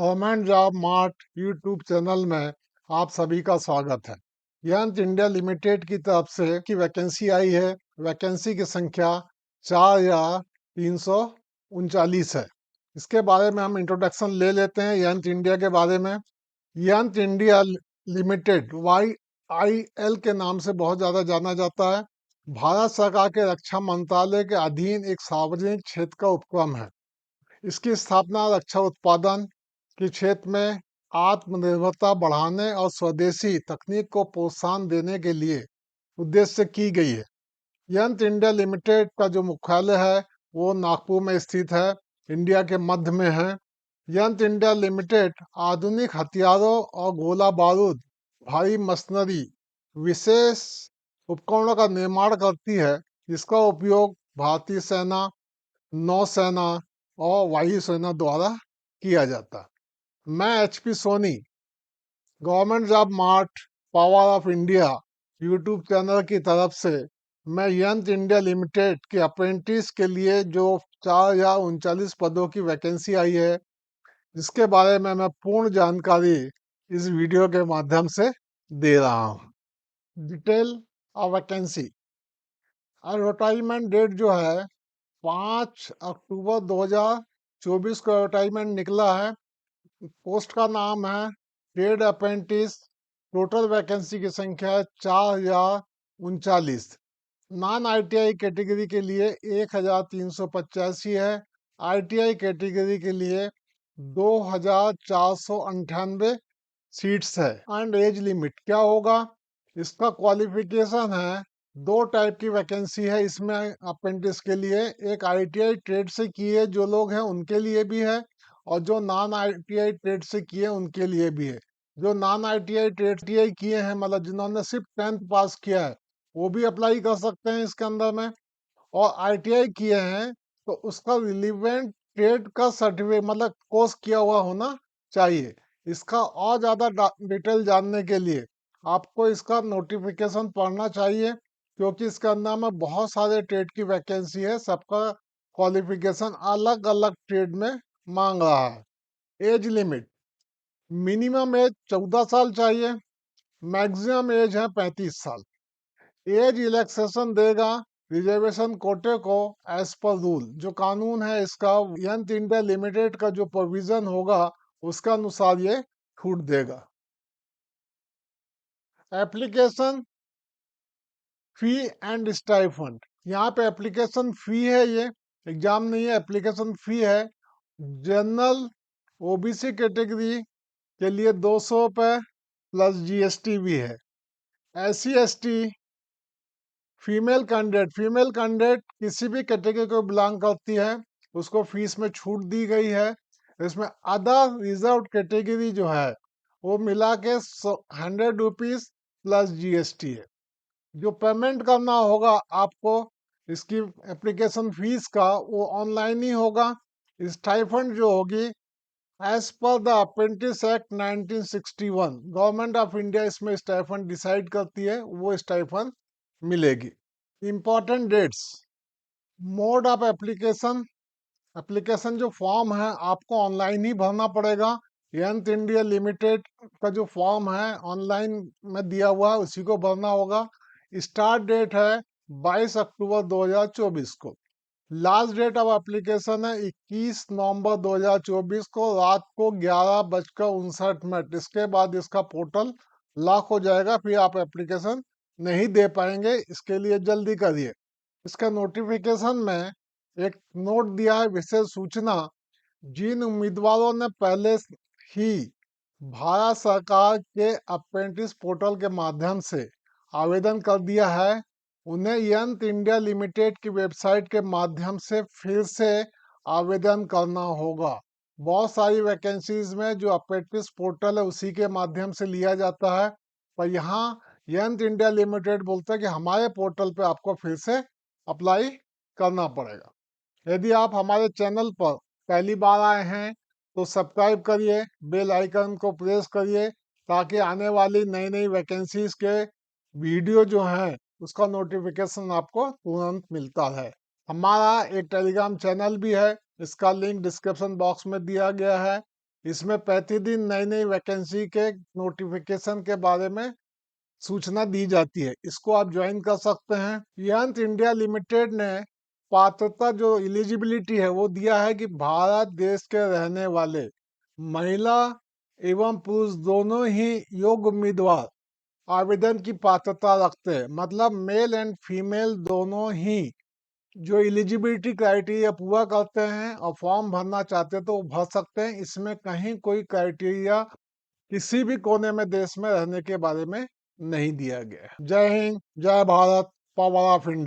Government job mart YouTube channel में आप सभी का स्वागत है। यंत इंडिया लिमिटेड की तरफ से की वैकेंसी आई है। वैकेंसी की संख्या 4,339 है। इसके बारे में हम इंट्रोडक्शन ले लेते हैं यंत इंडिया के बारे में। यंत इंडिया लिमिटेड YIL के नाम से बहुत ज़्यादा जाना जाता है। भारत सरकार के रक्षा मंत्रालय के अधीन एक सार्वजनिक क्षेत्र का उपक्रम है। इसकी स्थापना रक्षा उत्पादन के क्षेत्र में आत्मनिर्भरता बढ़ाने और स्वदेशी तकनीक को प्रोत्साहन देने के लिए उद्देश्य से की गई है। यंत्र इंडिया लिमिटेड का जो मुख्यालय है वो नागपुर में स्थित है, इंडिया के मध्य में है। यंत्र इंडिया लिमिटेड आधुनिक हथियारों और गोला बारूद, भारी मशीनरी, विशेष उपकरणों का निर्माण करती है, जिसका उपयोग भारतीय सेना, नौसेना और वायुसेना द्वारा किया जाता। मैं HP Soni government job mart power of India YouTube channel की तरफ से मैं यंत्र इंडिया लिमिटेड के अप्रेंटिस के लिए जो 4,039 पदों की वैकेंसी आई है, जिसके बारे में मैं पूर्ण जानकारी इस वीडियो के माध्यम से दे रहा हूँ। Detail of vacancy. Advertisement date जो है 5 अक्टूबर 2024 को एडवर्टाइजमेंट निकला है। पोस्ट का नाम है ट्रेड अप्रेंटिस। टोटल वैकेंसी की संख्या है 4,039। नॉन ITI कैटेगरी के लिए 1,385 है। ITI कैटेगरी के लिए 2,498 सीट्स है। एंड एज लिमिट क्या होगा? इसका क्वालिफिकेशन है, दो टाइप की वैकेंसी है इसमें अप्रेंटिस के लिए। एक ITI ट्रेड से किए जो लोग हैं उनके लिए भी है, और जो नॉन ITI ट्रेड से किए उनके लिए भी है। जो नॉन ITI ट्रेड किए हैं, मतलब जिन्होंने सिर्फ 10th पास किया है, वो भी अप्लाई कर सकते हैं इसके अंदर में। और ITI किए हैं तो उसका रिलीवेंट ट्रेड का सर्टिफिकेट, मतलब कोर्स किया हुआ होना चाहिए। इसका और ज़्यादा डिटेल जानने के लिए आपको इसका नोटिफिकेशन पढ़ना चाहिए, क्योंकि इसके अंदर में बहुत सारे ट्रेड की वैकेंसी है, सबका क्वालिफिकेशन अलग अलग ट्रेड में मांग रहा है। एज लिमिट, मिनिमम एज 14 साल चाहिए, मैक्सिमम एज है 35 साल। एज रिलैक्सेशन देगा रिजर्वेशन कोटे को एज पर रूल। जो कानून है इसका, यंत्र इंडिया लिमिटेड का जो प्रोविजन होगा उसके अनुसार ये छूट देगा। एप्लीकेशन फी एंड स्टाइफंड, यहाँ पे एप्लीकेशन फी है, ये एग्जाम नहीं है, एप्लीकेशन फी है। जनरल OBC कैटेगरी के लिए 200 रुपये प्लस GST भी है। SC ST, फीमेल कैंडिडेट किसी भी कैटेगरी को बिलोंग करती है, उसको फीस में छूट दी गई है। इसमें अदर रिजर्व कैटेगरी जो है वो मिला के 100 रुपीज प्लस GST है। जो पेमेंट करना होगा आपको इसकी एप्लीकेशन फीस का, वो ऑनलाइन ही होगा। स्टाइफंड जो होगी as per the apprentice act 1961, government of India इसमें स्टाइफंड डिसाइड करती है, वो स्टाइफंड मिलेगी। Important dates, mode of application. Application जो फॉर्म है आपको ऑनलाइन ही भरना पड़ेगा। यंत्र इंडिया लिमिटेड का जो फॉर्म है ऑनलाइन में दिया हुआ है, उसी को भरना होगा। स्टार्ट डेट है 22 अक्टूबर 2024 को। लास्ट डेट ऑफ एप्लीकेशन है 21 नवंबर 2024 को रात को 11:59। इसके बाद इसका पोर्टल लॉक हो जाएगा, फिर आप एप्लीकेशन नहीं दे पाएंगे। इसके लिए जल्दी करिए। इसका नोटिफिकेशन में एक नोट दिया है, विशेष सूचना। जिन उम्मीदवारों ने पहले ही भारत सरकार के अप्रेंटिस पोर्टल के माध्यम से आवेदन कर दिया है, उन्हें यंत्र इंडिया लिमिटेड की वेबसाइट के माध्यम से फिर से आवेदन करना होगा। बहुत सारी वैकेंसीज में जो अप्रेंटिस पोर्टल है उसी के माध्यम से लिया जाता है, पर यहाँ यंत्र इंडिया लिमिटेड बोलता है कि हमारे पोर्टल पे आपको फिर से अप्लाई करना पड़ेगा। यदि आप हमारे चैनल पर पहली बार आए हैं तो सब्सक्राइब करिए, बेल आइकन को प्रेस करिए, ताकि आने वाली नई नई वैकेंसीज के वीडियो जो हैं उसका नोटिफिकेशन आपको तुरंत मिलता है। हमारा एक टेलीग्राम चैनल भी है, इसका लिंक डिस्क्रिप्शन बॉक्स में दिया गया है। इसमें प्रतिदिन नई नई वैकेंसी के नोटिफिकेशन के बारे में सूचना दी जाती है। इसको आप ज्वाइन कर सकते हैं। यंत इंडिया लिमिटेड ने पात्रता जो एलिजिबिलिटी है वो दिया है कि भारत देश के रहने वाले महिला एवं पुरुष दोनों ही योग्य उम्मीदवार आवेदन की पात्रता रखते हैं। मतलब मेल एंड फीमेल दोनों ही जो एलिजिबिलिटी क्राइटेरिया पूरा करते हैं और फॉर्म भरना चाहते हैं तो वो भर सकते हैं। इसमें कहीं कोई क्राइटेरिया किसी भी कोने में देश में रहने के बारे में नहीं दिया गया है। जय हिंद, जय भारत, पावर ऑफ इंडिया।